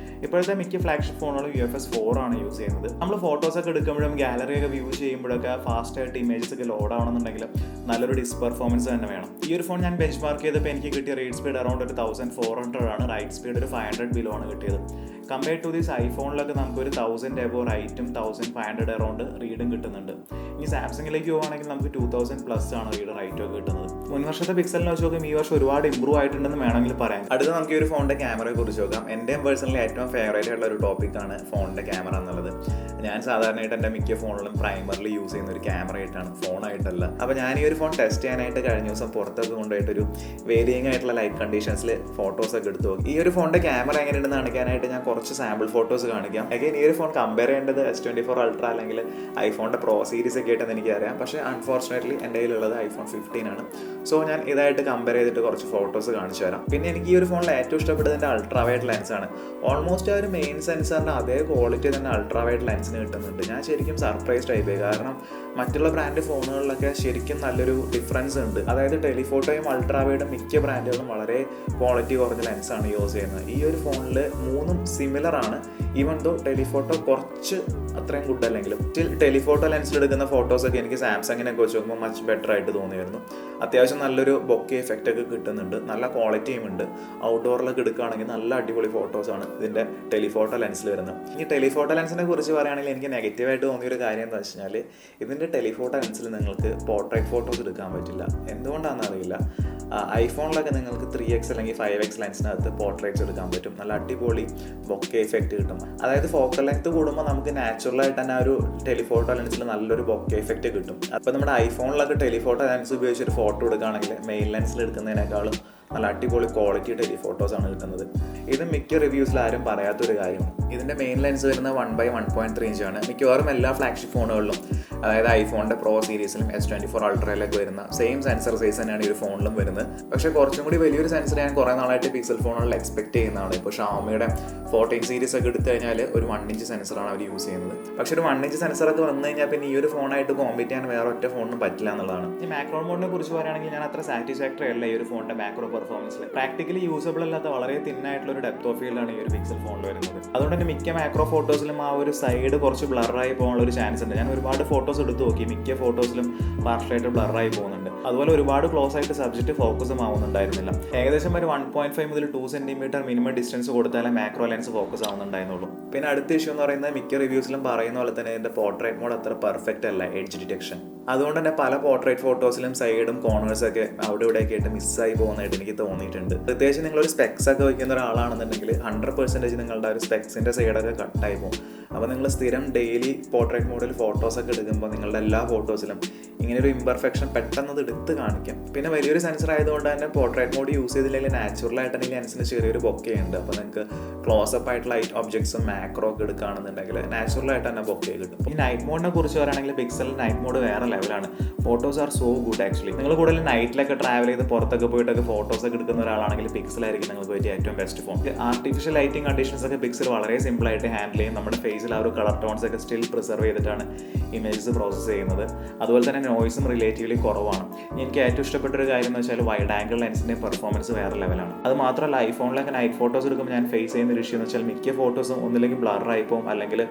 ഇപ്പോഴത്തെ മിക്ക ഫ്ലാഗ്ഷിപ്പ് ഫോണുകളും UFS 4 ആണ് യൂസ് ചെയ്യുന്നത്. നമ്മൾ ഫോട്ടോസൊക്കെ എടുക്കുമ്പോഴും ഗാലറിയൊക്കെ വ്യൂ ചെയ്യുമ്പോഴൊക്കെ ഫാസ്റ്റായിട്ട് ഇമേജസ് ഒക്കെ ലോഡ് ആവണമെന്നുണ്ടെങ്കിൽ നല്ലൊരു ഡിസ്ക് പെർഫോമൻസ് തന്നെ വേണം. ഈ ഒരു ഫോൺ ഞാൻ ബെഞ്ച് മാർക്ക് ചെയ്തപ്പോൾ എനിക്ക് കിട്ടിയ റീഡ് സ്പീഡ് അറൗണ്ട് ഒരു 1400 ആണ്. റൈറ്റ് സ്പീഡ് ഒരു 500 ബിലോ ആണ് കിട്ടിയത്. കമ്പയർ ടു ദീസ് ഐഫോണിലൊക്കെ നമുക്കൊരു 1000 എബോ റൈറ്റും 1500 അറൗണ്ട് റീഡും കിട്ടുന്നുണ്ട്. ഇനി സാംസങ്ങിലേക്ക് പോകുകയാണെങ്കിൽ നമുക്ക് 2000+ ആണ് റീഡ് റൈറ്റും ഒക്കെ കിട്ടുന്നത്. മുൻ വർഷത്തെ പിക്സലിനെ വെച്ച് നോക്കുമ്പോൾ ഈ വർഷം ഒരുപാട് ഇമ്പ്രൂവ് ആയിട്ടുണ്ടെന്ന് വേണമെങ്കിൽ പറയാം. അടുത്ത നമുക്ക് ഈ ഒരു ഫോണിൻ്റെ ക്യാമറയെ കുറിച്ച് നോക്കാം. എൻ്റെയും പേഴ്സണലി ഏറ്റവും ഫേവറേറ്റ് ആയിട്ടുള്ള ഒരു ടോപ്പിക്കാണ് ഫോണിൻ്റെ ക്യാമറ എന്നുള്ളത്. ഞാൻ സാധാരണയായിട്ട് എൻ്റെ മിക്ക ഫോണിലും പ്രൈമറിൽ യൂസ് ചെയ്യുന്ന ഒരു ക്യാമറ ആയിട്ടാണ്, ഫോണായിട്ടല്ല. അപ്പോൾ ഞാൻ ഈ ഒരു ഫോൺ ടെസ്റ്റ് ചെയ്യാനായിട്ട് കഴിഞ്ഞ ദിവസം പുറത്തൊക്കെ കൊണ്ടുപോയിട്ടൊരു വേരിയിങ് ആയിട്ടുള്ള ലൈറ്റ് കണ്ടീഷൻസിൽ ഫോട്ടോസൊക്കെ എടുത്തു നോക്കി. ഈ ഒരു ഫോണിൻ്റെ ക്യാമറ എങ്ങനെയുണ്ടെന്ന് കാണിക്കാനായിട്ട് ഞാൻ കുറച്ച് സാമ്പിൾ ഫോട്ടോസ് കാണിക്കാം. അഗൈൻ ഈ ഒരു ഫോൺ കമ്പയർ ചെയ്യേണ്ടത് S24 Ultra അല്ലെങ്കിൽ ഐഫോണിൻ്റെ Pro സീരീസ് ഒക്കെ ആയിട്ടെന്ന് എനിക്കറിയാം. പക്ഷേ അൺഫോർച്ചുനേറ്റ്ലി എൻ്റെ കയ്യിലുള്ളത് iPhone 15 ആണ്. സോ ഞാൻ ഇതായിട്ട് കമ്പയർ ചെയ്തിട്ട് കുറച്ച് ഫോട്ടോസ് കാണിച്ചു തരാം. പിന്നെ എനിക്ക് ഈ ഒരു ഫോണിൽ ഏറ്റവും ഇഷ്ടപ്പെട്ടതിൻ്റെ അൾട്രാ വൈഡ് ലെൻസാണ്. ഓൾമോസ്റ്റ് ആ ഒരു മെയിൻ സെൻസറിൻ്റെ അതേ ക്വാളിറ്റി തന്നെ അൾട്രാ വൈഡ് ലെൻസിന് കിട്ടുന്നുണ്ട്. ഞാൻ ശരിക്കും സർപ്രൈസ്ഡ് ആയിപ്പോയി. കാരണം മറ്റുള്ള ബ്രാൻഡ് ഫോണുകളിലൊക്കെ ശരിക്കും നല്ലൊരു ഡിഫറൻസ് ഉണ്ട്. അതായത് ടെലിഫോട്ടോയും അൾട്രാ വൈഡും മിക്ക ബ്രാൻഡുകളും വളരെ ക്വാളിറ്റി കുറഞ്ഞ ലെൻസാണ് യൂസ് ചെയ്യുന്നത്. ഈ ഒരു ഫോണിൽ മൂന്നും സിമിലർ ആണ്. ഈവൻ ദോ ടെലിഫോട്ടോ കുറച്ച് അത്രയും ഗുഡ് അല്ലെങ്കിലും സ്റ്റിൽ ടെലിഫോട്ടോ ലെൻസിലെടുക്കുന്ന ഫോട്ടോസൊക്കെ എനിക്ക് സാംസങ്ങിനൊക്കെ വെച്ച് നോക്കുമ്പോൾ മച്ച് ബെറ്റർ ആയിട്ട് തോന്നിയായിരുന്നു. അത്യാവശ്യം നല്ലൊരു ബൊക്കെ എഫക്റ്റ് ഒക്കെ കിട്ടുന്നുണ്ട്. നല്ല ക്വാളിറ്റിയും ഉണ്ട്. ഔട്ട്ഡോറിലൊക്കെ എടുക്കുകയാണെങ്കിൽ നല്ല അടിപൊളി ഫോട്ടോസാണ് ഇതിൻ്റെ ടെലിഫോട്ടോ ലെൻസിൽ വരുന്നത്. ഈ ടെലിഫോട്ടോ ലെൻസിനെ കുറിച്ച് പറയുകയാണെങ്കിൽ എനിക്ക് നെഗറ്റീവായിട്ട് തോന്നിയൊരു കാര്യം എന്താ വെച്ച് കഴിഞ്ഞാൽ ഇതിൻ്റെ ടെലിഫോട്ടോ ലെൻസിൽ നിങ്ങൾക്ക് പോർട്രേറ്റ് ഫോട്ടോസ് എടുക്കാൻ പറ്റില്ല. എന്തുകൊണ്ടാണെന്ന് അറിയില്ല. ഐഫോണിലൊക്കെ നിങ്ങൾക്ക് 3x അല്ലെങ്കിൽ 5x ലെൻസിനകത്ത് പോർട്രേറ്റ്സ് എടുക്കാൻ പറ്റും. നല്ല അടിപൊളി ബൊക്കെ എഫക്റ്റ് കിട്ടും. അതായത് ഫോക്കൽ ലെങ്ത് കൂടുമ്പോൾ നമുക്ക് നാച്ചുറലായിട്ട് തന്നെ ആ ഒരു ടെലിഫോട്ടോ ലെൻസിൽ നല്ലൊരു ബൊക്കെ എഫക്റ്റ് കിട്ടും. അപ്പോൾ നമ്മുടെ ഐഫോണിലൊക്കെ ടെലിഫോട്ടോ ലെൻസ് ഉപയോഗിച്ചൊരു ഫോട്ടോ എടുക്കുകയാണെങ്കിൽ മെയിൻ ലെൻസിൽ എടുക്കുന്നതിനേക്കാളും നല്ല അടിപൊളി ക്വാളിറ്റി ടെലിഫോട്ടോസാണ് കിട്ടുന്നത്. ഇത് മിക്ക റിവ്യൂസിൽ ആരും പറയാത്തൊരു കാര്യമാണ്. ഇതിൻ്റെ മെയിൻ ലെൻസ് വരുന്നത് 1/1.3 ഇഞ്ച് ആണ്. മിക്കവാറും എല്ലാ ഫ്ലാഗ്ഷിപ്പ് ഫോണുകളിലും അതായത് ഐഫോണിൻ്റെ Pro സീരീസിലും S24 Ultrയിലൊക്കെ വരുന്ന സെയിം സെൻസർ സൈസ് തന്നെയാണ് ഈ ഒരു ഫോണിലും വരുന്നത്. പക്ഷേ കുറച്ചും കൂടി വലിയൊരു സെൻസർ ഞാൻ കുറേ നാളായിട്ട് പിക്സൽ ഫോണുകളിൽ എക്സ്പെക്ട് ചെയ്യുന്നതാണ്. ഇപ്പോൾ ഷാമിയുടെ 14 സീരീസ് ഒക്കെ എടുത്തു കഴിഞ്ഞാൽ ഒരു 1 ഇഞ്ച് സെൻസറാണ് അവർ യൂസ് ചെയ്യുന്നത്. പക്ഷേ ഒരു 1 ഇഞ്ച് സെൻസറൊക്കെ വന്നു കഴിഞ്ഞാൽ പിന്നെ ഈ ഒരു ഫോണായിട്ട് കോമ്പീറ്റ് ചെയ്യാൻ വേറെ ഒറ്റ ഫോണിനും പറ്റില്ല എന്നുള്ളതാണ്. ഈ മാക്രോ മോഡിനെ കുറിച്ച് പറയുകയാണെങ്കിൽ ഞാൻ അത്ര സാറ്റിസ്ഫാക്ടറി അല്ല ഈ ഒരു ഫോണിൻ്റെ മാക്രോ പെർഫോമൻസിൽ. പ്രാക്ടിക്കലി യൂസബിൾ അല്ലാത്ത വളരെ തിന്നായിട്ടുള്ള ഒരു ഡെപ്ത് ഓഫ് ഫീൽഡാണ് ഈ ഒരു പിക്സൽ ഫോണിൽ വരുന്നത്. അതുകൊണ്ട് തന്നെ മിക്ക മാക്രോ ഫോട്ടോസിലും ആ ഒരു സൈഡ് കുറച്ച് ബ്ലറായി പോകാനുള്ള ഒരു ചാൻസ് ഉണ്ട്. ഞാൻ ഒരുപാട് ഫോട്ടോസ് എടുത്ത് നോക്കി, മിക്ക ഫോട്ടോസിലും പാർഷ്യലായിട്ട് ബ്ലറായി പോകുന്നുണ്ട്. അതുപോലെ ഒരുപാട് ക്ലോസ് ആയിട്ട് സബ്ജക്റ്റ് ഫോക്കസും ആവുന്നുണ്ടായിരുന്നില്ല. ഏകദേശം ഒരു 1.5 മുതൽ 2 സെന്റിമീറ്റർ മിനിമം ഡിസ്റ്റൻസ് കൊടുത്താലേ മാക്രോ ലെൻസ് ഫോക്കസ് ആവുന്നുണ്ടായിരുന്നുള്ളൂ. പിന്നെ അടുത്ത ഇഷ്യൂ എന്ന് പറയുന്നത് മിക്ക റിവ്യൂസിലും പറയുന്ന പോലെ തന്നെ ഇതിന്റെ പോർട്രേറ്റ് മോഡ് അത്ര പെർഫെക്റ്റ് അല്ല, എഡ്ജ് ഡിറ്റക്ഷൻ. അതുകൊണ്ട് തന്നെ പല പോർട്രേറ്റ് ഫോട്ടോസിലും സൈഡും കോർണേഴ്സൊക്കെ അവിടെ ഇവിടെയൊക്കെ ആയിട്ട് മിസ്സായി പോകുന്നതായിട്ട് എനിക്ക് തോന്നിയിട്ടുണ്ട്. പ്രത്യേകിച്ച് നിങ്ങളൊരു സ്പെക്സ് ഒക്കെ വയ്ക്കുന്ന ഒരാളാണെന്നുണ്ടെങ്കിൽ 100% നിങ്ങളുടെ ഒരു സ്പെക്സിൻ്റെ സൈഡൊക്കെ കട്ടായി പോകും. അപ്പോൾ നിങ്ങൾ സ്ഥിരം ഡെയിലി പോർട്രേറ്റ് മോഡിൽ ഫോട്ടോസൊക്കെ എടുക്കുമ്പോൾ നിങ്ങളുടെ എല്ലാ ഫോട്ടോസിലും ഇങ്ങനെയൊരു ഇംപെർഫെക്ഷൻ പെട്ടെന്ന് അത് എടുത്ത് കാണിക്കും. പിന്നെ വലിയൊരു സെൻസർ ആയതുകൊണ്ട് തന്നെ പോർട്രേറ്റ് മോഡ് യൂസ് ചെയ്തില്ലെങ്കിൽ നാച്ചുറലായിട്ട് ഈ ലെൻസിന് ചെറിയൊരു ബൊക്കെ ഉണ്ട്. അപ്പോൾ നിങ്ങൾക്ക് ക്ലോസപ്പ് ആയിട്ടുള്ള ഒബ്ജക്ട്സും മാക്രോ ഒക്കെ എടുക്കുകയാണെന്നുണ്ടെങ്കിൽ നാച്ചുറലായിട്ട് തന്നെ ബൊക്കെ കിട്ടും. ഈ നൈറ്റ് മോഡിനെ കുറിച്ച് പറയുകയാണെങ്കിൽ പിക്സൽ നൈറ്റ് മോഡ് വേറെ ലെവലാണ്. Photos are so good actually. നിങ്ങൾ കൂടുതൽ നൈറ്റിലൊക്കെ ട്രാവൽ ചെയ്ത് പുറത്തൊക്കെ പോയിട്ടൊക്കെ ഫോട്ടോസ് ഒക്കെ എടുക്കുന്ന ഒരാളാണെങ്കിൽ പിക്സലായിരിക്കും നിങ്ങൾക്ക് പറ്റിയ ഏറ്റവും best phone. Artificial lighting conditions ഒക്കെ പിക്സൽ വളരെ സിമ്പിളായിട്ട് ഹാൻഡിൽ ചെയ്യും. നമ്മുടെ ഫേസിൽ ആ ഒരു കളർ ടോൺസ് ഒക്കെ സ്റ്റിൽ പ്രിസർവ് ചെയ്തിട്ടാണ് ഇമേജസ് പ്രോസസ്സ് ചെയ്യുന്നത്. അതുപോലെ തന്നെ നോയ്സും റിലേറ്റീവ്ലി കുറവാണ്. എനിക്ക് ഏറ്റവും ഇഷ്ടപ്പെട്ടൊരു കാര്യം എന്ന് വെച്ചാൽ വൈഡ് ആംഗിൾ ലെൻസിൻ്റെ പെർഫോമൻസ് വേറെ ലെവലാണ്. അത് മാത്രമല്ല ഐഫോണിലൊക്കെ നൈറ്റ് ഫോട്ടോസ് എടുക്കുമ്പോൾ ഞാൻ ഫേസ് ചെയ്യുന്ന ഒരു ഇഷ്യൂ എന്ന് വെച്ചാൽ മിക്ക ഫോട്ടോസും ഒന്നില്ലെങ്കിൽ ബ്ലറായി പോകും അല്ലെങ്കിൽ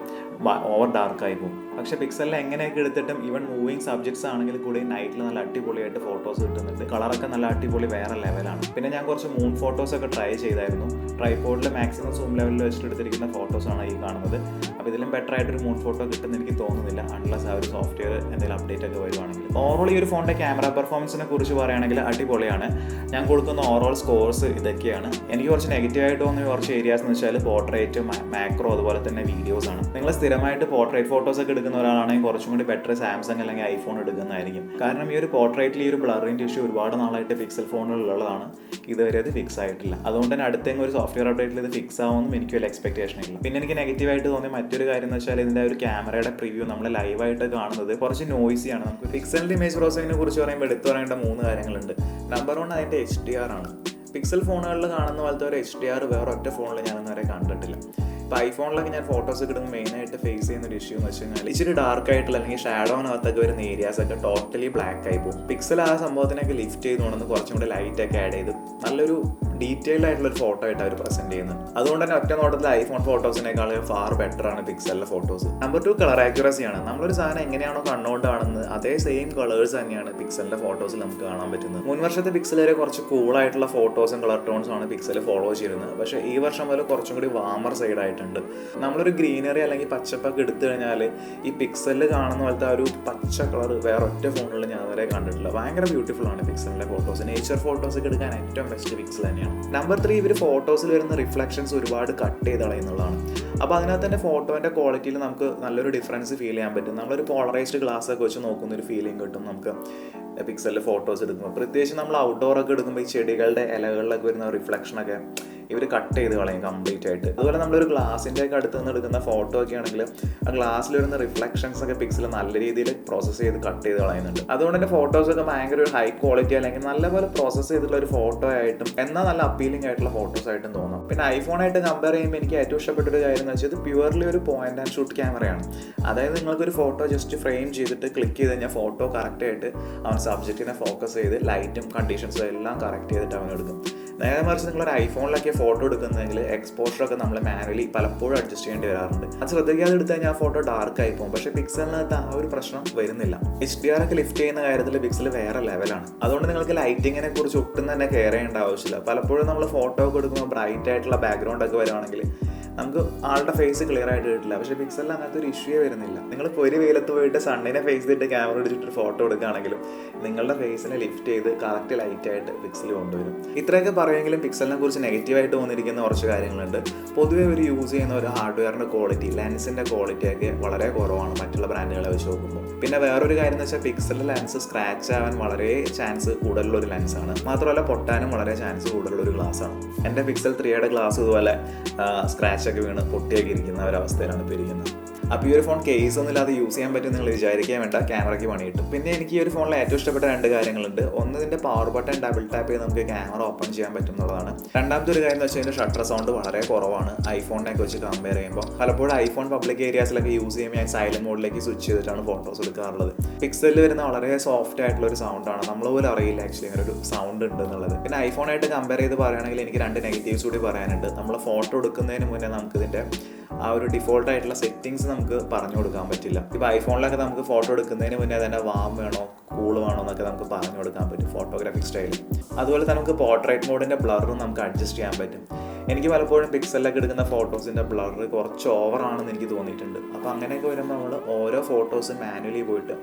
ഓവർ ഡാർക്കായി പോകും. പക്ഷേ പിക്സലിൽ എങ്ങനെയൊക്കെ എടുത്തിട്ടും ഈവൻ മൂവിങ് സബ്ജക്ട്സ് ആണെങ്കിൽ കൂടി നൈറ്റിൽ നല്ല അടിപൊളിയായിട്ട് ഫോട്ടോസ് കിട്ടുന്നുണ്ട്. കളറൊക്കെ നല്ല അടിപൊളി വേറെ ലെവലാണ്. പിന്നെ ഞാൻ കുറച്ച് മൂൺ ഫോട്ടോസൊക്കെ ട്രൈ ചെയ്തായിരുന്നു. ട്രൈപോഡിൽ മാക്സിമം സൂം ലെവലിൽ വെച്ചിട്ട് എടുത്തിരിക്കുന്ന ഫോട്ടോസാണ് ഈ കാണുന്നത്. അപ്പോൾ ഇതിലും ബെറ്റർ ആയിട്ടൊരു മൂൺ ഫോട്ടോ കിട്ടുമെന്ന് എനിക്ക് തോന്നുന്നില്ല, അൺലെസ് ആ ഒരു സോഫ്റ്റ്വെയർ എന്തെങ്കിലും അപ്ഡേറ്റ് ഒക്കെ വരുവാണെങ്കിൽ. ഓവറോൾ ഈ ഒരു ഫോണിൻ്റെ ക്യാമറ പെർഫോമൻസിനെ കുറിച്ച് പറയുകയാണെങ്കിൽ അടിപൊളിയാണ്. ഞാൻ കൊടുക്കുന്ന ഓവറോൾ സ്കോർസ് ഇതൊക്കെയാണ്. എനിക്ക് കുറച്ച് നെഗറ്റീവായിട്ട് തോന്നിയ കുറച്ച് ഏരിയാസ് എന്ന് വെച്ചാൽ പോർട്രേറ്റ്, മാക്രോ, അതുപോലെ തന്നെ വീഡിയോസാണ്. നിങ്ങൾ സ്ഥിരമായിട്ട് പോർട്രേറ്റ് ഫോട്ടോസ് ഒക്കെ എടുക്കുന്ന ഒരാളാണെങ്കിൽ കുറച്ചും കൂടി ബെറ്റർ സാംസങ് അല്ലെങ്കിൽ ഐഫോൺ എടുക്കുന്നതായിരിക്കും. കാരണം ഈ ഒരു പോർട്രേറ്റിൽ ഈ ഒരു ബ്ലറിൻ്റെ ഇഷ്യൂ ഒരുപാട് നാളായിട്ട് പിക്സൽ ഫോണുകളിലുള്ളതാണ്. ഇതുവരെ അത് ഫിക്സ് ആയിട്ടില്ല. അതുകൊണ്ട് തന്നെ അടുത്തെങ്കിലും ഒരു സോഫ്റ്റ്വെയർ അപ്ഡേറ്റിൽ ഇത് ഫിക്സ് ആവുമെന്നും എനിക്ക് ഒരു എക്സ്പെക്ടേഷൻ ഇല്ല. പിന്നെ എനിക്ക് നെഗറ്റീവായിട്ട് തോന്നിയ മറ്റൊരു കാര്യം എന്ന് വെച്ചാൽ ഇതിൻ്റെ ഒരു ക്യാമറയുടെ പ്രിവ്യൂ നമ്മൾ ലൈവായിട്ട് കാണുന്നത് കുറച്ച് നോയ്സിയാണ്. നമുക്ക് പിക്സലിൻ്റെ ഇമേജ് പ്രോസസ്സിങ്ങിനെ കുറിച്ച് പറയുമ്പോൾ എടുത്തു പറയേണ്ട 3 കാര്യങ്ങളുണ്ട്. നമ്പർ 1 അതിൻ്റെ HDR ആണ്. പിക്സൽ ഫോണുകളിൽ കാണുന്ന പോലത്തെ ഒരു HDR വേറെ ഒറ്റ ഫോണിൽ ഞാനൊന്നും വരെ കണ്ടിട്ടില്ല. ഇപ്പോൾ ഐഫോണിലൊക്കെ ഞാൻ ഫോട്ടോസ് എടുക്കുമ്പോൾ മെയിനായിട്ട് ഫേസ് ചെയ്യുന്ന ഒരു ഇഷ്യൂ എന്ന് വെച്ച് കഴിഞ്ഞാൽ ഇച്ചിരി ഡാർക്ക് ആയിട്ടുള്ള അല്ലെങ്കിൽ ഷാഡോനകത്തൊക്കെ വരുന്ന ഏരിയാസൊക്കെ ടോട്ടലി ബ്ലാക്ക് ആയി പോകും. പിക്സൽ ആ സംഭവത്തിനൊക്കെ ലിഫ്റ്റ് ചെയ്തുകൊണ്ടെന്ന് കുറച്ചും കൂടി ലൈറ്റൊക്കെ ആഡ് ചെയ്ത് നല്ലൊരു ഡീറ്റെയിൽഡ് ആയിട്ടുള്ള ഒരു ഫോട്ടോ ആയിട്ട് അവർ പ്രസന്റ് ചെയ്യുന്നത്. അതുകൊണ്ട് തന്നെ ഒറ്റ നോട്ടത്തിൽ ഐഫോൺ ഫോട്ടോസിനേക്കാൾ ഫാർ ബെറ്റർ ആണ് പിക്സലിലെ ഫോട്ടോസ്. നമ്പർ 2 കളർ ആക്യുറസി ആണ്. നമ്മളൊരു സാധനം എങ്ങനെയാണോ കണ്ണുകൊണ്ട് കാണുന്നത് അതേ സെയിം കളേഴ്സ് തന്നെയാണ് പിക്സലിന്റെ ഫോട്ടോസിൽ നമുക്ക് കാണാൻ പറ്റുന്നത്. മുൻ വർഷത്തെ പിക്സൽ വരെ കുറച്ച് കൂളായിട്ടുള്ള ഫോട്ടോസും കളർ ടോൺസും ആണ് പിക്സൽ ഫോളോ ചെയ്യുന്നത്. പക്ഷേ ഈ വർഷം മുതൽ കുറച്ചും കൂടി വാമർ സൈഡ് ആയിട്ടുണ്ട്. നമ്മളൊരു ഗ്രീനറി അല്ലെങ്കിൽ പച്ചപ്പൊക്കെ എടുത്തു കഴിഞ്ഞാൽ ഈ പിക്സലിൽ കാണുന്ന പോലത്തെ ആ ഒരു പച്ച കളർ വേറെ ഒറ്റ ഫോണിൽ ഞാൻ വരെ കണ്ടിട്ടില്ല. ഭയങ്കര ബ്യൂട്ടിഫുൾ ആണ് പിക്സലിന്റെ ഫോട്ടോസ്. നേച്ചർ ഫോട്ടോസ് ഒക്കെ എടുക്കാൻ ഏറ്റവും ബെസ്റ്റ് പിക്സൽ തന്നെയാണ്. നമ്പർ 3 ഇവർ ഫോട്ടോസിൽ വരുന്ന റിഫ്ലക്ഷൻസ് ഒരുപാട് കട്ട് ചെയ്ത് കളയുന്നുള്ളതാണ്. അപ്പോൾ അതിനകത്ത് തന്നെ ഫോട്ടോൻ്റെ ക്വാളിറ്റിയിൽ നമുക്ക് നല്ലൊരു ഡിഫറൻസ് ഫീൽ ചെയ്യാൻ പറ്റും. നമ്മളൊരു പോളറൈസ്ഡ് ഗ്ലാസ് ഒക്കെ വെച്ച് നോക്കുന്ന ഒരു ഫീലിംഗ് കിട്ടും നമുക്ക് പിക്സലിൽ ഫോട്ടോസ് എടുക്കുമ്പോൾ. പ്രത്യേകിച്ച് നമ്മൾ ഔട്ട്ഡോർ ഒക്കെ എടുക്കുമ്പോൾ ഈ ചെടികളുടെ ഇലകളിലൊക്കെ വരുന്ന റിഫ്ലക്ഷനൊക്കെ ഇവർ കട്ട് ചെയ്ത് കളയും കംപ്ലീറ്റ് ആയിട്ട്. അതുപോലെ നമ്മളൊരു ഗ്ലാസിൻ്റെ ഒക്കെ അടുത്ത് നിന്ന് എടുക്കുന്ന ഫോട്ടോ ഒക്കെ ആണെങ്കിൽ ആ ഗ്ലാസ്സിൽ വരുന്ന റിഫ്ലക്ഷൻസ് ഒക്കെ പിക്സൽ നല്ല രീതിയിൽ പ്രോസസ്സ് ചെയ്ത് കട്ട് ചെയ്ത് കളയുന്നുണ്ട്. അതുകൊണ്ട് തന്നെ ഫോട്ടോസൊക്കെ ഭയങ്കര ഒരു ഹൈ ക്വാളിറ്റി അല്ലെങ്കിൽ നല്ലപോലെ പ്രോസസ്സ് ചെയ്തിട്ടുള്ള ഒരു ഫോട്ടോ ആയിട്ടും എന്നാൽ നല്ല അപ്പീലിംഗ് ആയിട്ടുള്ള ഫോട്ടോസ് ആയിട്ടും തോന്നും. പിന്നെ ഐഫോണായിട്ട് കമ്പയർ ചെയ്യുമ്പോൾ എനിക്ക് ഏറ്റവും ഇഷ്ടപ്പെട്ടൊരു കാര്യം എന്ന് വെച്ചാൽ ഇത് പ്യുവർലി ഒരു പോയിന്റ് ആൻഡ് ഷൂട്ട് ക്യാമറയാണ്. അതായത് നിങ്ങൾക്കൊരു ഫോട്ടോ ജസ്റ്റ് ഫ്രെയിം ചെയ്തിട്ട് ക്ലിക്ക് ചെയ്ത് കഴിഞ്ഞാൽ ഫോട്ടോ കറക്റ്റായിട്ട് അവൻ സബ്ജക്റ്റിനെ ഫോക്കസ് ചെയ്ത് ലൈറ്റും കണ്ടീഷൻസും എല്ലാം കറക്റ്റ് ചെയ്തിട്ട് അവൻ എടുക്കും. നേരെ മറിച്ച് നിങ്ങളൊരു ഐഫോണിലൊക്കെ ഫോട്ടോ എടുക്കുന്നതെങ്കിൽ എക്സ്പോഷറൊക്കെ നമ്മൾ മാനുവലി പലപ്പോഴും അഡ്ജസ്റ്റ് ചെയ്യേണ്ടി വരാറുണ്ട്. അത് ശ്രദ്ധിക്കാതെ എടുത്ത് കഴിഞ്ഞാൽ ആ ഫോട്ടോ ഡാർക്ക് ആയി പോകും. പക്ഷേ പിക്സലിനകത്ത് ആ ഒരു പ്രശ്നം വരുന്നില്ല. HDR ഒക്കെ ലിഫ്റ്റ് ചെയ്യുന്ന കാര്യത്തിൽ പിക്സൽ വേറെ ലെവലാണ്. അതുകൊണ്ട് നിങ്ങൾക്ക് ലൈറ്റിങ്ങിനെ കുറിച്ച് ഒട്ടും തന്നെ കെയർ ചെയ്യേണ്ട ആവശ്യമില്ല. പലപ്പോഴും നമ്മൾ ഫോട്ടോ ഒക്കെ എടുക്കുമ്പോൾ ബ്രൈറ്റ് ആയിട്ടുള്ള ബാക്ക്ഗ്രൗണ്ട് ഒക്കെ വരുവാണെങ്കിൽ നമുക്ക് ആളുടെ ഫേസ് ക്ലിയർ ആയിട്ട് കിട്ടില്ല. പക്ഷേ പിക്സലിൽ അങ്ങനത്തെ ഒരു ഇഷ്യൂ വരുന്നില്ല. നിങ്ങൾ ഒരു വെയിലത്ത് പോയിട്ട് സണ്ണിനെ ഫേസ് ചെയ്തിട്ട് ക്യാമറ എടുത്തിട്ട് ഫോട്ടോ എടുക്കുകയാണെങ്കിലും നിങ്ങളുടെ ഫേസിനെ ലിഫ്റ്റ് ചെയ്ത് കറക്റ്റ് ലൈറ്റായിട്ട് പിക്സൽ കൊണ്ടുവരും. ഇത്രയൊക്കെ പറയുമെങ്കിലും പിക്സലിനെ കുറിച്ച് നെഗറ്റീവായിട്ട് തോന്നിയിരിക്കുന്ന കുറച്ച് കാര്യങ്ങളുണ്ട്. പൊതുവെ ഒരു യൂസ് ചെയ്യുന്ന ഒരു ഹാർഡ്വെയറിൻ്റെ ക്വാളിറ്റി, ലെൻസിൻ്റെ ക്വാളിറ്റിയൊക്കെ വളരെ കുറവാണ് മറ്റുള്ള ബ്രാൻഡുകളെ വെച്ച് നോക്കുമ്പോൾ. പിന്നെ വേറൊരു കാര്യം എന്ന് വെച്ചാൽ പിക്സലിൻ്റെ ലെൻസ് സ്ക്രാച്ച് ആവാൻ വളരെ ചാൻസ് കൂടുതലുള്ളൊരു ലെൻസാണ്. മാത്രമല്ല പൊട്ടാനും വളരെ ചാൻസ് കൂടുതലുള്ളൊരു ഗ്ലാസ്സാണ്. എൻ്റെ പിക്സൽ 3യുടെ ഗ്ലാസ് ഇതുപോലെ സ്ക്രാച്ച് ഒക്കെ വീണ് പൊട്ടിയൊക്കെ ഇരിക്കുന്ന ഒരവസ്ഥയിലാണ് ഇപ്പോൾ ഇരിക്കുന്നത്. അപ്പോൾ ഈ ഒരു ഫോൺ കേസ് ഒന്നും ഇല്ലാതെ യൂസ് ചെയ്യാൻ പറ്റും നിങ്ങൾ വിചാരിക്കാൻ വേണ്ട, ക്യാമറയ്ക്ക് പണി കിട്ടും. പിന്നെ എനിക്ക് ഈ ഒരു ഫോണിൽ ഏറ്റവും ഇഷ്ടപ്പെട്ട 2 കാര്യങ്ങളുണ്ട്. ഒന്ന് ഇതിൻ്റെ പവർ ബട്ടൺ ഡബിൾ ടാപ്പ് ചെയ്ത് നമുക്ക് ക്യാമറ ഓപ്പൺ ചെയ്യാൻ പറ്റും എന്നുള്ളതാണ്. രണ്ടാമത്തെ ഒരു കാര്യം എന്ന് വെച്ചാൽ ഇതിൻ്റെ ഷട്ടർ സൗണ്ട് വളരെ കുറവാണ് ഐഫോണിനൊക്കെ വെച്ച് കമ്പയർ ചെയ്യുമ്പോൾ. പലപ്പോഴും ഐഫോൺ പബ്ലിക് ഏരിയാസിലൊക്കെ യൂസ് ചെയ്യുമ്പോൾ ഞാൻ സൈലന്റ് മോഡിലേക്ക് സ്വിച്ച് ചെയ്തിട്ടാണ് ഫോട്ടോസ് എടുക്കാറുള്ളത്. പിക്സലിൽ വരുന്ന വളരെ സോഫ്റ്റ് ആയിട്ടുള്ള ഒരു സൗണ്ടാണ്. നമ്മൾ പോലും അറിയില്ല ആക്ച്വലി അങ്ങനെ ഒരു സൗണ്ട് ഉണ്ട് എന്നുള്ളത്. പിന്നെ ഐഫോണായിട്ട് കമ്പയർ ചെയ്ത് പറയുകയാണെങ്കിൽ എനിക്ക് 2 നെഗറ്റീവ്സ് കൂടി പറയാനുണ്ട്. നമ്മൾ ഫോട്ടോ എടുക്കുന്നതിന് മുന്നേ നമുക്കിതിൻ്റെ ആ ഒരു ഡിഫോൾട്ട് ആയിട്ടുള്ള സെറ്റിങ്സ് നമുക്ക് പറഞ്ഞു കൊടുക്കാൻ പറ്റില്ല. ഇപ്പോൾ ഐഫോണിലൊക്കെ നമുക്ക് ഫോട്ടോ എടുക്കുന്നതിന് മുന്നേ തന്നെ വാം വേണോ കൂൾ വേണോ എന്നൊക്കെ നമുക്ക് പറഞ്ഞു കൊടുക്കാൻ പറ്റും ഫോട്ടോഗ്രാഫിക് സ്റ്റൈലിൽ. അതുപോലെ തന്നെ നമുക്ക് പോർട്രേറ്റ് മോഡിൻ്റെ ബ്ലറും നമുക്ക് അഡ്ജസ്റ്റ് ചെയ്യാൻ പറ്റും. എനിക്ക് പലപ്പോഴും പിക്സലിലൊക്കെ എടുക്കുന്ന ഫോട്ടോസിൻ്റെ ബ്ലർ കുറച്ച് ഓവറാണെന്ന് എനിക്ക് തോന്നിയിട്ടുണ്ട്. അപ്പോൾ അങ്ങനെയൊക്കെ വരുമ്പോൾ നമ്മൾ ഓരോ ഫോട്ടോസ് മാനുവലി പോയിട്ട്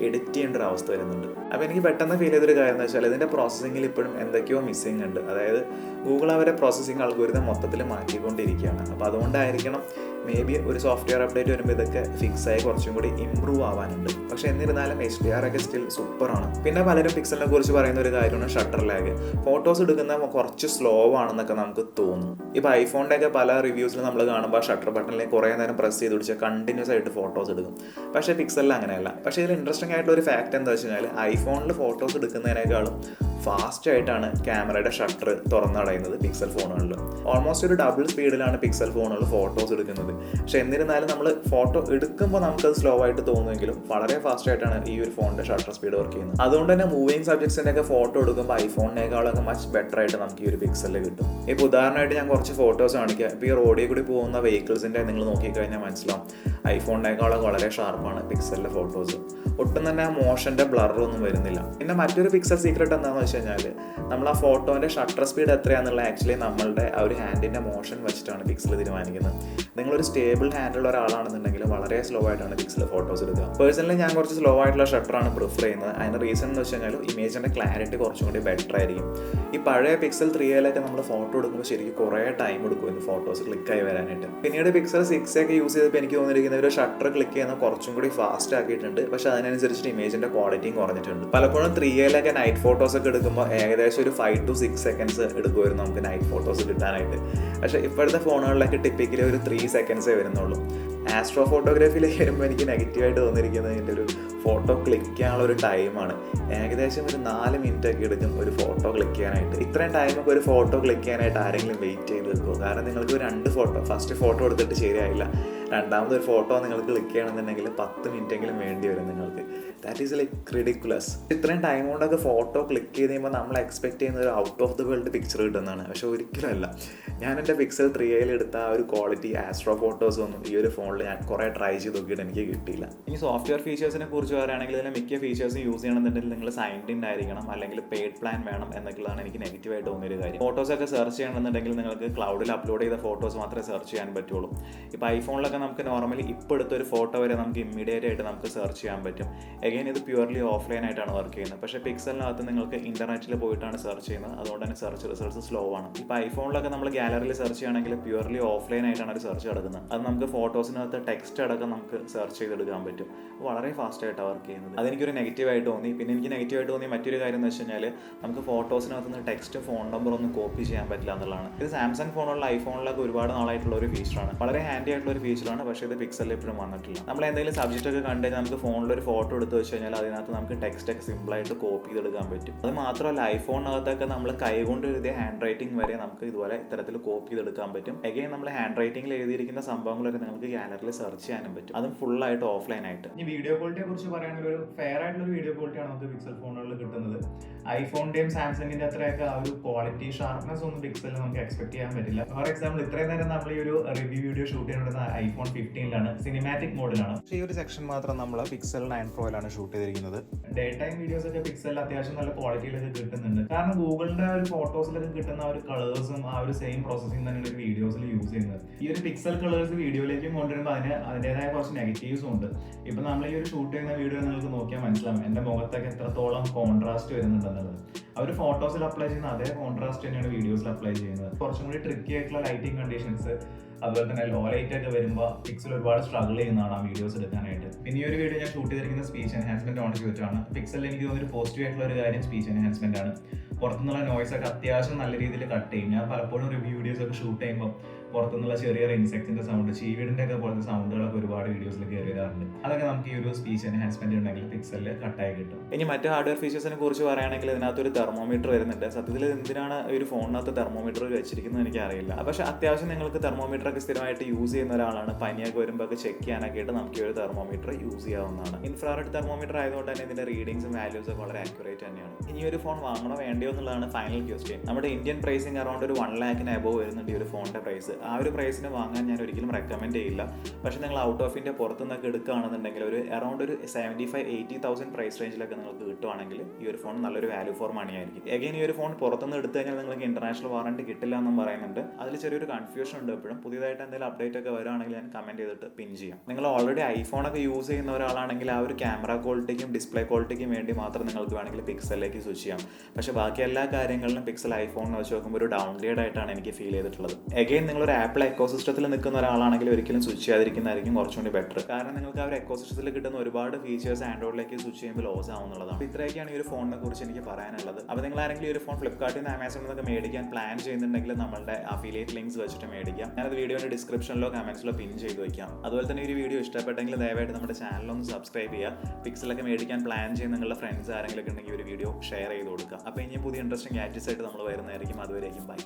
എഡിറ്റ് ചെയ്യേണ്ട ഒരു അവസ്ഥ വരുന്നുണ്ട്. അപ്പോൾ എനിക്ക് പെട്ടെന്ന് ഫീൽ ചെയ്തൊരു കാര്യം എന്ന് വെച്ചാൽ ഇതിൻ്റെ പ്രോസസ്സിങ്ങിൽ ഇപ്പോഴും എന്തൊക്കെയോ മിസ്സിങ് ഉണ്ട്. അതായത് ഗൂഗിൾ അവരെ പ്രോസസ്സിങ് അൽഗോരിതം മൊത്തത്തിൽ മാറ്റിക്കൊണ്ടിരിക്കുകയാണ്. അപ്പോൾ അതുകൊണ്ടായിരിക്കണം മേ ബി ഒരു സോഫ്റ്റ്വെയർ അപ്ഡേറ്റ് വരുമ്പോൾ ഇതൊക്കെ ഫിക്സായി കുറച്ചും കൂടി ഇമ്പ്രൂവ് ആവാനുണ്ട്. പക്ഷേ എന്നിരുന്നാലും HDR ഒക്കെ സ്റ്റിൽ സൂപ്പറാണ്. പിന്നെ പലരും പിക്സലിനെ കുറിച്ച് പറയുന്ന ഒരു കാര്യമാണ് ഷട്ടർ ലാഗ്. ഫോട്ടോസ് എടുക്കുന്ന കുറച്ച് സ്ലോ ആണെന്നൊക്കെ നമുക്ക് തോന്നും. ഇപ്പോൾ ഐഫോണിൻ്റെ ഒക്കെ പല റിവ്യൂസിൽ നമ്മൾ കാണുമ്പോൾ ഷട്ടർ ബട്ടണിലേക്ക് കുറേ നേരം പ്രസ് ചെയ്ത് പിടിച്ചാൽ കണ്ടിന്യൂസ് ആയിട്ട് ഫോട്ടോസ് എടുക്കും. പക്ഷേ പിക്സലിൽ അങ്ങനെയല്ല. പക്ഷേ ഇതിൽ ഇൻട്രസ്റ്റിംഗ് ആയിട്ടുള്ള ഒരു ഫാക്റ്റ് എന്താ വെച്ച് കഴിഞ്ഞാൽ ഐഫോണിൽ ഫോട്ടോസ് എടുക്കുന്നതിനേക്കാളും ഫാസ്റ്റ് ആയിട്ടാണ് ക്യാമറയുടെ ഷട്ടർ തുറന്നടയുന്നത് പിക്സൽ ഫോണുകളിൽ. ഓൾമോസ്റ്റ് ഒരു ഡബിൾ സ്പീഡിലാണ് പിക്സൽ ഫോണുകൾ ഫോട്ടോസ് എടുക്കുന്നത്. പക്ഷെ എന്നിരുന്നാലും നമ്മൾ ഫോട്ടോ എടുക്കുമ്പോൾ നമുക്കത് സ്ലോ ആയിട്ട് തോന്നുമെങ്കിലും വളരെ ഫാസ്റ്റ് ആയിട്ടാണ് ഈ ഒരു ഫോണിൻ്റെ ഷട്ടർ സ്പീഡ് വർക്ക് ചെയ്യുന്നത്. അതുകൊണ്ട് തന്നെ മൂവിങ് സബ്ജക്ട്സിൻ്റെ ഒക്കെ ഫോട്ടോ എടുക്കുമ്പോൾ ഐഫോണിനേക്കാളൊക്കെ മച്ച് ബെറ്റർ ആയിട്ട് നമുക്ക് ഈ ഒരു പിക്സലിൽ കിട്ടും. ഇപ്പോൾ ഉദാഹരണമായിട്ട് ഞാൻ കുറച്ച് ഫോട്ടോസ് കാണിക്കുക. ഇപ്പോൾ ഈ റോഡിൽ കൂടി പോകുന്ന വെഹിക്കിൾസിൻ്റെ നിങ്ങൾ നോക്കിക്കഴിഞ്ഞാൽ മനസ്സിലാവും ഐഫോണിനേക്കാളൊക്കെ വളരെ ഷാർപ്പാണ് പിക്സലിലെ ഫോട്ടോസ്. ഒട്ടും തന്നെ മോഷൻ്റെ ബ്ലറൊന്നും വരുന്നില്ല. പിന്നെ മറ്റൊരു പിക്സൽ സീക്രട്ട് എന്താണെന്ന് വെച്ച് കഴിഞ്ഞാൽ നമ്മൾ ആ ഫോട്ടോൻ്റെ ഷട്ടർ സ്പീഡ് എത്രയാണെന്നുള്ള ആക്ച്വലി നമ്മളുടെ ആ ഒരു ഹാൻഡിൻ്റെ മോഷൻ വെച്ചിട്ടാണ് പിക്സൽ തീരുമാനിക്കുന്നത്. നിങ്ങളൊരു സ്റ്റേബിൾ ഹാൻഡുള്ള ഒരാളാണെന്നുണ്ടെങ്കിൽ വളരെ സ്ലോ ആയിട്ടാണ് പിക്സൽ ഫോട്ടോസ് എടുക്കുക. പേഴ്സണലി ഞാൻ കുറച്ച് സ്ലോ ആയിട്ടുള്ള ഷട്ടറാണ് പ്രിഫർ ചെയ്യുന്നത്. അതിൻ്റെ റീസൺ എന്ന് വെച്ച് കഴിഞ്ഞാൽ ഇമേജിൻ്റെ ക്ലാരിറ്റി കുറച്ചും കൂടി ബെറ്റർ ആയിരിക്കും. ഈ പഴയ പിക്സൽ 3 നമ്മൾ ഫോട്ടോ എടുക്കുമ്പോൾ ശരിക്കും കുറേ ടൈം എടുക്കുമായിരുന്നു ഫോട്ടോസ് ക്ലിക്കായി വരാനായിട്ട്. പിന്നീട് പിക്സൽ 6 ഒക്കെ യൂസ് ചെയ്തപ്പോൾ എനിക്ക് തോന്നിയിരിക്കുന്ന ഒരു ഷട്ടർ ക്ലിക്ക് ചെയ്യുന്ന കുറച്ചും കൂടി ഫാസ്റ്റ് ആക്കിയിട്ടുണ്ട്. പക്ഷേ അതിനനുസരിച്ചിട്ട് ഇമേജിൻ്റെ ക്വാളിറ്റിയും കുറഞ്ഞിട്ടുണ്ട്. പലപ്പോഴും 3 നൈറ്റ് ഫോട്ടോസ് ഒക്കെ എടുക്കുമ്പോൾ ഏകദേശം ഒരു 5 to 6 seconds എടുക്കുമായിരുന്നു നമുക്ക് നൈറ്റ് ഫോട്ടോസ് കിട്ടാനായിട്ട്. പക്ഷേ ഇപ്പോഴത്തെ ഫോണുകളിലൊക്കെ ടിപ്പിക്കലി ഒരു 3 seconds വരുന്നുള്ളൂ. ആസ്ട്രോ ഫോട്ടോഗ്രാഫിയിലേക്ക് വരുമ്പോൾ എനിക്ക് നെഗറ്റീവായിട്ട് തോന്നിയിരിക്കുന്നത് ഇതിൻ്റെ ഒരു ഫോട്ടോ ക്ലിക്ക് ചെയ്യാനുള്ള ഒരു ടൈമാണ്. ഏകദേശം ഒരു 4 minute ഒക്കെ എടുക്കും ഒരു ഫോട്ടോ ക്ലിക്ക് ചെയ്യാനായിട്ട്. ഇത്രയും ടൈമൊക്കെ ഒരു ഫോട്ടോ ക്ലിക്ക് ചെയ്യാനായിട്ട് ആരെങ്കിലും വെയിറ്റ് ചെയ്ത് വെക്കുമോ? കാരണം നിങ്ങൾക്ക് 2 ഫോട്ടോ, ഫസ്റ്റ് ഫോട്ടോ എടുത്തിട്ട് ശരിയായില്ല, രണ്ടാമതൊരു ഫോട്ടോ നിങ്ങൾക്ക് ക്ലിക്ക് ചെയ്യണമെന്നുണ്ടെങ്കിൽ 10 minute വേണ്ടി വരും നിങ്ങൾക്ക്. That is like ridiculous. ഇത്രയും ടൈം കൊണ്ടൊക്കെ ഫോട്ടോ ക്ലിക്ക് ചെയ്ത് കഴിയുമ്പോൾ നമ്മൾ എക്സ്പെക്ട് ചെയ്യുന്ന ഒരു out of the world picture കിട്ടുന്നതാണ്. പക്ഷേ ഒരിക്കലും അല്ല. ഞാൻ എൻ്റെ പിക്സൽ 3 എടുത്ത ആ ഒരു ക്വാളിറ്റി ആസ്ട്രോ ഫോട്ടോസ് ഒന്നും ഈ ഒരു ഫോണിൽ ഞാൻ കുറേ ട്രൈ ചെയ്ത് നോക്കിയിട്ട് എനിക്ക് കിട്ടിയില്ല. ഇനി സോഫ്റ്റ്വെയർ ഫീച്ചേഴ്സിനെ കുറിച്ച് പറയുകയാണെങ്കിൽ ഇതിലെ മിക്ക ഫീച്ചേഴ്സും യൂസ് ചെയ്യണമെന്നുണ്ടെങ്കിൽ നിങ്ങൾ സൈൻഡ് ഇൻ ആയിരിക്കണം, അല്ലെങ്കിൽ പെയ്ഡ് പ്ലാൻ വേണം എന്നൊക്കെയാണ് എനിക്ക് നെഗറ്റീവായിട്ട് തോന്നിയൊരു കാര്യം. ഫോട്ടോസൊക്കെ സെർച്ച് ചെയ്യണമെന്നുണ്ടെങ്കിൽ നിങ്ങൾക്ക് ക്ലൗഡിൽ അപ്ലോഡ് ചെയ്ത ഫോട്ടോസ് മാത്രമേ സെർച്ച് ചെയ്യാൻ പറ്റുള്ളൂ. ഇപ്പോൾ ഐഫോണിലൊക്കെ നമുക്ക് നോർമലി ഇപ്പോൾ എടുത്തൊരു ഫോട്ടോ വരെ നമുക്ക് ഇമ്മീഡിയറ്റ് ആയിട്ട് നമുക്ക് സെർച്ച് ചെയ്യാൻ പറ്റും. എഗെയിൻ ഇത് പ്യുവർലി ഓഫ്ലൈൻ ആയിട്ടാണ് വർക്ക് ചെയ്യുന്നത്. പക്ഷേ പിക്സലിനകത്ത് നിങ്ങൾക്ക് ഇൻ്റർനെറ്റിൽ പോയിട്ടാണ് സെർച്ച് ചെയ്യുന്നത്. അതുകൊണ്ട് തന്നെ സെർച്ച് റിസൾട്ട്സ് സ്ലോ ആണ്. ഇപ്പോൾ ഐഫോണിലൊക്കെ നമ്മൾ ഗാലറിയിൽ സെർച്ച് ചെയ്യുകയാണെങ്കിൽ പ്യുവർലി ഓഫ്ലൈൻ ആയിട്ടാണ് ഒരു സെർച്ച് കിടക്കുന്നത്. അത് നമുക്ക് ഫോട്ടോസിനകത്ത് ടെക്സ്റ്റ് അടക്കം നമുക്ക് സെർച്ച് ചെയ്തെടുക്കാൻ പറ്റും. വളരെ ഫാസ്റ്റ് ആയിട്ടാണ് വർക്ക് ചെയ്യുന്നത്. അതെനിക്കൊരു നെഗറ്റീവായിട്ട് തോന്നി. പിന്നെ എനിക്ക് നെഗറ്റീവായിട്ട് തോന്നിയ മറ്റൊരു കാര്യം എന്ന് വെച്ച് കഴിഞ്ഞാൽ നമുക്ക് ഫോട്ടോസിനകത്ത് നിന്ന് ടെക്സ്റ്റ്, ഫോൺ നമ്പർ ഒന്നും കോപ്പി ചെയ്യാൻ പറ്റില്ല എന്നുള്ളതാണ്. ഇത് സാംസങ് ഫോണുള്ള ഐഫോണിലൊക്കെ ഒരുപാട് നാളായിട്ടുള്ള ഒരു ഫീച്ചറാണ്. വളരെ ഹാൻഡി ആയിട്ടുള്ള ഒരു ഫീച്ചറാണ്. പക്ഷേ ഇത് പിക്സലിൽ എപ്പോഴും വന്നിട്ടില്ല. നമ്മൾ എന്തെങ്കിലും സബ്ജക്റ്റ് ഒക്കെ കണ്ടു കഴിഞ്ഞാൽ നമുക്ക് ഫോണിൽ ഒരു ഫോട്ടോ എടുത്ത് വെച്ച് കഴിഞ്ഞാൽ അതിനകത്ത് നമുക്ക് ടെക്സ്റ്റ് ഒക്കെ സിമ്പിളായിട്ട് കോപ്പി ചെയ്തെടുക്കാൻ പറ്റും. അത് മാത്രമല്ല ഐഫോണിനകത്തൊക്കെ നമ്മൾ കൈകൊണ്ട് എഴുതിയ ഹാൻഡ് റൈറ്റിംഗ് വരെ നമുക്ക് ഇതുപോലെ ഇത്തരത്തിൽ കോപ്പി ചെയ്തെടുക്കാൻ പറ്റും. എഗെയിൻ നമ്മൾ ഹാൻഡ് റൈറ്റിംഗിൽ എഴുതിയിരിക്കുന്ന സംഭവങ്ങൾ വരെ നിങ്ങൾക്ക് ഗാലറിയിൽ സെർച്ച് ചെയ്യാനും പറ്റും. അതും ഫുള്ളായിട്ട് ഓഫ്ലൈൻ ആയിട്ട്. ഈ വീഡിയോ ക്വാളിറ്റിയെ കുറിച്ച് പറയുകയാണെങ്കിൽ ഒരു ഫെയർ ആയിട്ടുള്ള വീഡിയോ ക്വാളിറ്റിയാണ് നമുക്ക് പിക്സൽ ഫോണുകളിൽ കിട്ടുന്നത്. ഐഫോണിന്റെയും സാംസങ്ങിന്റെ അത്രയൊക്കെ ആ ഒരു ക്വാളിറ്റി ഷാർപ്നെസ് ഒന്നും പിക്സലിൽ നമുക്ക് എക്സ്പെക്ട് ചെയ്യാൻ പറ്റില്ല. ഫോർ എക്സാമ്പിൾ ഇത്രയും നേരം നമ്മൾ ഈ ഒരു റിവ്യൂ വീഡിയോ ഷൂട്ട് ചെയ്യുന്നത് iPhone 15 സിനിമാറ്റിക് മോഡിലാണ്. പക്ഷേ ഈ ഒരു സെക്ഷൻ മാത്രം നമ്മൾ പിക്സൽ 9 Proയിലാണ് ഷൂട്ട് ചെയ്തിരിക്കുന്നത്. ഡേ ടൈം വീഡിയോസ് ഒക്കെ പിക്സലിൽ അത്യാവശ്യം നല്ല ക്വാളിറ്റിയിലൊക്കെ കിട്ടുന്നുണ്ട്. കാരണം ഗൂഗിളിന്റെ ഒരു ഫോട്ടോസിലൊക്കെ കിട്ടുന്ന ആ ഒരു കളേഴ്സും ആ ഒരു സെയിം പ്രോസസ്സിംഗ് തന്നെയാണ് ഒരു വീഡിയോസിൽ യൂസ് ചെയ്യുന്നത്. ഈ ഒരു പിക്സൽ കളേഴ്സ് വീഡിയോയിലേക്ക് കൊണ്ടുവരുമ്പോൾ അതിൻ്റെതായ കുറച്ച് നെഗറ്റീവ്സും ഉണ്ട്. ഇപ്പൊ നമ്മൾ ഈ ഒരു ഷൂട്ട് ചെയ്യുന്ന വീഡിയോ നിങ്ങൾക്ക് നോക്കിയാൽ മനസ്സിലാവും എന്റെ മുഖത്തൊക്കെ എത്രത്തോളം കോൺട്രാസ്റ്റ് വരുന്നുണ്ടെന്നുള്ളത്. അവർ ഫോട്ടോസിൽ അപ്ലൈ ചെയ്യുന്ന അതേ കോൺട്രാസ്റ്റ് തന്നെയാണ് വീഡിയോസിൽ അപ്ലൈ ചെയ്യുന്നത്. കുറച്ചും കൂടി ട്രിക്കി ആയിട്ടുള്ള ലൈറ്റിംഗ് കണ്ടീഷൻസ്, അതുപോലെ തന്നെ ലോ ലൈറ്റ് ഒക്കെ വരുമ്പോൾ പിക്സൽ ഒരുപാട് സ്ട്രഗിൾ ചെയ്യുന്നതാണ് ആ വീഡിയോസ് എടുക്കാനായിട്ട്. പിന്നെ ഈ ഒരു വീഡിയോ ഞാൻ ഷൂട്ട് ചെയ്തിരിക്കുന്ന സ്പീച്ച് എൻഹാൻസ്മെന്റ് ഓൺ ചെയ്തിട്ടാണ്. പിക്സലിൽ എനിക്ക് തോന്നുന്നൊരു പോസിറ്റീവ് ആയിട്ടുള്ള ഒരു കാര്യം സ്പീച്ച് എൻഹാൻസ്മെന്റ് ആണ്. പുറത്തുനിന്നുള്ള നോയ്സ് ഒക്കെ അത്യാവശ്യം നല്ല രീതിയിൽ കട്ട് ചെയ്യും. ഞാൻ പലപ്പോഴും റിവ്യൂ വീഡിയോസ് ഒക്കെ ഷൂട്ട് ചെയ്യുമ്പോൾ പുറത്തുനിന്നുള്ള ചെറിയ ഇൻസെക്റ്റിന്റെ സൗണ്ട്, ചീവീടിന്റെ ഒക്കെ പോലത്തെ സൗണ്ടുകളൊക്കെ ഒരുപാട് വീഡിയോസിൽ കയറി വരാറുണ്ട്. അതൊക്കെ നമുക്ക് ഈ ഒരു സ്പീച്ച് എൻഹാൻസ്മെന്റ് ഉണ്ടെങ്കിൽ പിക്സലിൽ കട്ടായി കിട്ടും. ഇനി മറ്റു ഹാർഡ്വെയർ ഫീച്ചേഴ്സിനെ കുറിച്ച് പറയുകയാണെങ്കിൽ ഇതിനകത്തൊരു തെർമോമീറ്റർ വരുന്നുണ്ട്. സത്യത്തിൽ എന്തിനാണ് ഈ ഒരു ഫോണിനകത്ത് തെർമോമീറ്റർ വെച്ചിരിക്കുന്നത് എനിക്ക് അറിയില്ല. പക്ഷേ അത്യാവശ്യം നിങ്ങൾക്ക് തെർമോമീറ്റർ ഒക്കെ സ്ഥിരമായിട്ട് യൂസ് ചെയ്യുന്ന ഒരാളാണ്, പനിയൊക്കെ വരുമ്പോൾ ഒക്കെ ചെക്ക് ചെയ്യാനൊക്കെ ആയിട്ട് നമുക്ക് ഈ ഒരു തെർമോമീറ്റർ യൂസ് ചെയ്യാവുന്നതാണ്. ഇൻഫ്രാറെഡ് തെർമോമീറ്റർ ആയതുകൊണ്ട് തന്നെ ഇതിന്റെ റീഡിങ്സും വാല്യൂസും ഒക്കെ വളരെ ആക്യുറേറ്റ് തന്നെയാണ്. ഇനി ഒരു ഫോൺ വാങ്ങണോ വേണ്ടിയോ എന്നുള്ളതാണ് ഫൈനൽ ക്വസ്റ്റ്യൻ. നമ്മുടെ ഇന്ത്യൻ പ്രൈസിങ് അറൗണ്ട് ഒരു 1 lakh above വരുന്നുണ്ട് ഈ ഒരു ഫോണിന്റെ പ്രൈസ്. ആ ഒരു പ്രൈസിന് വാങ്ങാൻ ഞാൻ ഒരിക്കലും റെക്കമെൻഡ് ചെയ്യില്ല. പക്ഷേ നിങ്ങൾ ഔട്ട് ഓഫ് ഇന്ത്യ പുറത്തുനിന്നൊക്കെ എടുക്കുകയാണെന്നുണ്ടെങ്കിൽ ഒരു അറൗണ്ട് ഒരു 75,000-80,000 പ്രൈസ് റേഞ്ചിലൊക്കെ നിങ്ങൾക്ക് കിട്ടുവാണെങ്കിൽ ഈ ഒരു ഫോൺ നല്ലൊരു വാല്യൂ ഫോർ മണി ആയിരിക്കും. എഗെയിൻ ഈ ഒരു ഫോൺ പുറത്തുനിന്ന് എടുത്തു കഴിഞ്ഞാൽ നിങ്ങൾക്ക് ഇന്റർനാഷണൽ വാറണ്ടി കിട്ടില്ല എന്നും പറയുന്നുണ്ട്. അതിൽ ചെറിയൊരു കൺഫ്യൂഷൻ ഉണ്ട് എപ്പോഴും. പുതിയതായിട്ട് എന്തെങ്കിലും അപ്ഡേറ്റ് ഒക്കെ വരുവാണെങ്കിൽ ഞാൻ കമന്റ് ചെയ്തിട്ട് പിൻ ചെയ്യാം. നിങ്ങൾ ഓൾറെഡി ഐഫോണൊക്കെ യൂസ് ചെയ്യുന്ന ഒരാളാണെങ്കിൽ ആ ഒരു ക്യാമറ ക്വാളിറ്റിക്കും ഡിസ്പ്ലേ ക്വാളിറ്റിക്കും വേണ്ടി മാത്രം നിങ്ങൾക്ക് വേണമെങ്കിൽ പിക്സലിലേക്ക് സ്വിച്ച് ചെയ്യാം. പക്ഷേ ബാക്കി എല്ലാ കാര്യങ്ങളിലും പിക്സൽ ഐഫോണിനെ വെച്ച് നോക്കുമ്പോൾ ഒരു ഡൗൺഗ്രേഡ് ആയിട്ടാണ് എനിക്ക് ഫീൽ ചെയ്തിട്ടുള്ളത്. എഗെയിൻ നിങ്ങളൊരു ആപ്പിൾ എക്കോസിസ്റ്റത്തിൽ നിൽക്കുന്ന ഒരാളാണെങ്കിൽ ഒരിക്കലും സ്വിച്ച് ചെയ്യാതിരിക്കുന്നതായിരിക്കും കുറച്ചുകൂടി ബെറ്റർ. കാരണം നിങ്ങൾക്ക് ആ ഒരു എക്കോസിസ്റ്റത്തിൽ കിട്ടുന്ന ഒരുപാട് ഫീച്ചേഴ്സ് ആൻഡ്രോയിഡിലേക്ക് സ്വിച്ച് ചെയ്യുമ്പോൾ ലോസ് ആവുന്നുള്ളതാണ്. അപ്പോൾ ഇത്രയൊക്കെയാണ് ഈ ഒരു ഫോണിനെ കുറിച്ച് എനിക്ക് പറയാനുള്ളത്. അപ്പോൾ നിങ്ങൾ ആരെങ്കിലും ഈ ഒരു ഫോൺ ഫ്ലിപ്കാർട്ടിൽ നിന്ന് ആമസോണിൽ നിന്നൊക്കെ മേടിക്കാൻ പ്ലാൻ ചെയ്യുന്നുണ്ടെങ്കിൽ നമ്മളുടെ അഫിലിയേറ്റ് ലിങ്ക്സ് വെച്ചിട്ട് മേടിക്കാം. ഞാനത് വീഡിയോയുടെ ഡിസ്ക്രിപ്ഷനിലോ കമന്റ്സിലോ പിൻ ചെയ്ത് വയ്ക്കാം. അതുപോലെ തന്നെ ഈ വീഡിയോ ഇഷ്ടപ്പെട്ടെങ്കിൽ ദയവായിട്ട് നമ്മുടെ ചാനലൊന്ന് സബ്സ്ക്രൈബ് ചെയ്യുക. പിക്സലൊക്കെ മേടിക്കാൻ പ്ലാൻ ചെയ്യുന്ന നിങ്ങളുടെ ഫ്രണ്ട്സ് ആരെങ്കിലും ഉണ്ടെങ്കിൽ ഒരു വീഡിയോ ഷെയർ ചെയ്ത് കൊടുക്കുക. അപ്പോൾ ഇനി പുതിയ ഇൻട്രസ്റ്റിംഗ് ആക്ടിവിറ്റീസ് ആയിട്ട് നമ്മൾ വരുന്നതായിരിക്കും. അതുവരേക്കും ബൈ.